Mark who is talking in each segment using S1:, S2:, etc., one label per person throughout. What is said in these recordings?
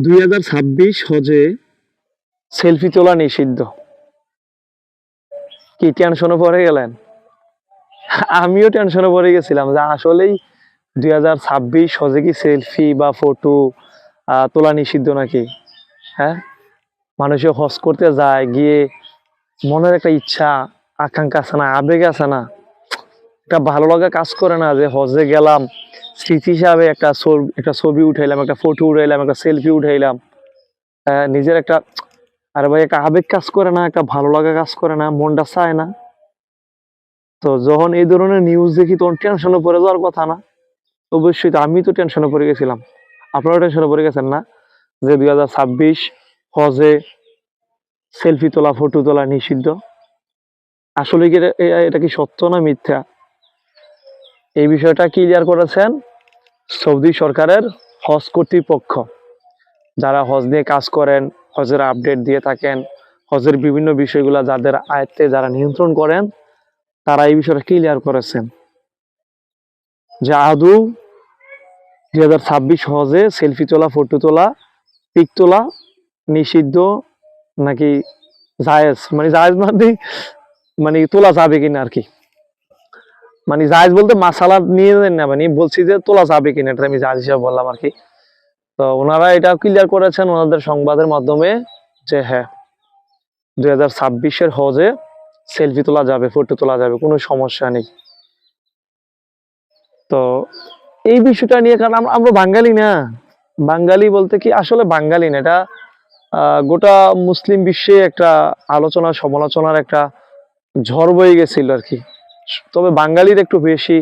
S1: 2026 হজে সেলফি তোলা নিষিদ্ধ। কি টেনশনে পড়ে গেলেন? আমিও টেনশনে পড়ে গেছিলাম যে আসলেই 2026 হজে কি সেলফি বা ফটো তোলা নিষিদ্ধ নাকি। হ্যাঁ, মানুষে হজ করতে যায়, গিয়ে মনের একটা ইচ্ছা আকাঙ্ক্ষা আছে না, আবেগ আছে না, একটা ভালো লাগা কাজ করে না যে হজে গেলাম, স্মৃতি হিসাবে একটা ছবি উঠাইলাম, একটা ফটো উঠাইলাম, একটা সেলফি উঠাইলাম, নিজের একটা, আরে ভাই একটা আবেগ কাজ করে না, একটা ভালো লাগা কাজ করে না, মনটা চায় না? তো যখন এই ধরনের নিউজ দেখি তখন টেনশনে পড়ে যাওয়ার কথা না? অবশ্যই, তো আমি তো টেনশনে পড়ে গেছিলাম। আপনারাও টেনশনে পড়ে গেছেন না যে 2026 হজে সেলফি তোলা, ফটো তোলা নিষিদ্ধ? আসলে কি এটা কি সত্য না মিথ্যা? এই বিষয়টা ক্লিয়ার করেছেন সৌদি সরকারের হজ কর্তৃপক্ষ। যারা হজ নিয়ে কাজ করেন, হজের আপডেট দিয়ে থাকেন, হজের বিভিন্ন বিষয়গুলো যাদের আয়ত্তে, যারা নিয়ন্ত্রণ করেন, তারা এই বিষয়টা ক্লিয়ার করেছেন যে আদৌ 2026 হজে সেলফি তোলা, ফটো তোলা, পিক তোলা নিষিদ্ধ নাকি জায়েজ, মানে জায়েজ মানে তোলা যাবে কিনা আর কি। মানে জায়েজ বলতে মাসালা নিয়ে না, মানে বলছি যে তোলা যাবে কিনা, এটা আমি জায়েজ হিসাবে বললাম আর কি। তো ওনারা এটা ক্লিয়ার করেছেন ওনাদের সংবাদের মাধ্যমে যে হ্যাঁ, 2026-এর হজে সেলফি তোলা যাবে, ফটো তোলা যাবে, কোনো সমস্যা নেই। তো এই বিষয়টা নিয়ে, কারণ আমরা বাঙালি না, বাঙালি বলতে কি আসলে বাঙালি না, এটা গোটা মুসলিম বিশ্বে একটা আলোচনা সমালোচনার একটা ঝড় বয়ে গেছিল আর কি। তবে বাঙালির একটু বেশি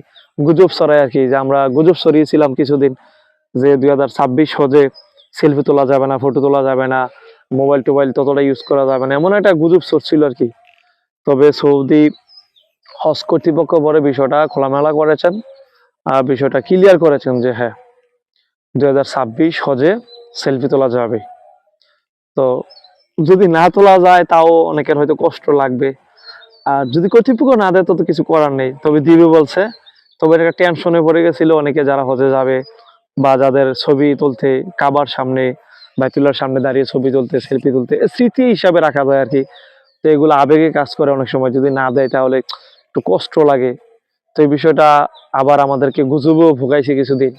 S1: গুজব ছড়ায় আর কি, যে আমরা গুজব ছড়িয়েছিলাম কিছুদিন যে 2026 হজে সেলফি তোলা যাবে না, ফটো তোলা যাবে না, মোবাইল টোবাইল ততটা ইউজ করা যাবে না, এমন একটা গুজব ছড়ছিল আর কি। তবে সৌদি হজ কর্তৃপক্ষ পরে বিষয়টা খোলামেলা করেছেন, বিষয়টা ক্লিয়ার করেছেন যে হ্যাঁ, 2026 হজে সেলফি তোলা যাবে। তো যদি না তোলা যায় তাও অনেকের হয়তো কষ্ট লাগবে, আর যদি কর্তৃপক্ষ না দেয় তো কিছু করার নেই, তবে দিবে বলছে। তবে এটা টেনশনে পড়ে গেছিল অনেকে যারা হজে যাবে, বা যাদের ছবি তুলতে কাবার সামনে, বাইতুল্লাহর সামনে দাঁড়িয়ে ছবি তুলতে, সেলফি তুলতে স্মৃতি হিসাবে রাখা যায় আর কি। তো এগুলো আবেগে কাজ করে অনেক সময়, যদি না দেয় তাহলে একটু কষ্ট লাগে। তো এই বিষয়টা আবার আমাদেরকে গুজবেও ভোগাইছে কিছুদিন।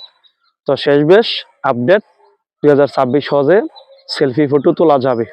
S1: তো শেষ বেশ আপডেট, 2026 হজে সেলফি ফটো তোলা যাবে।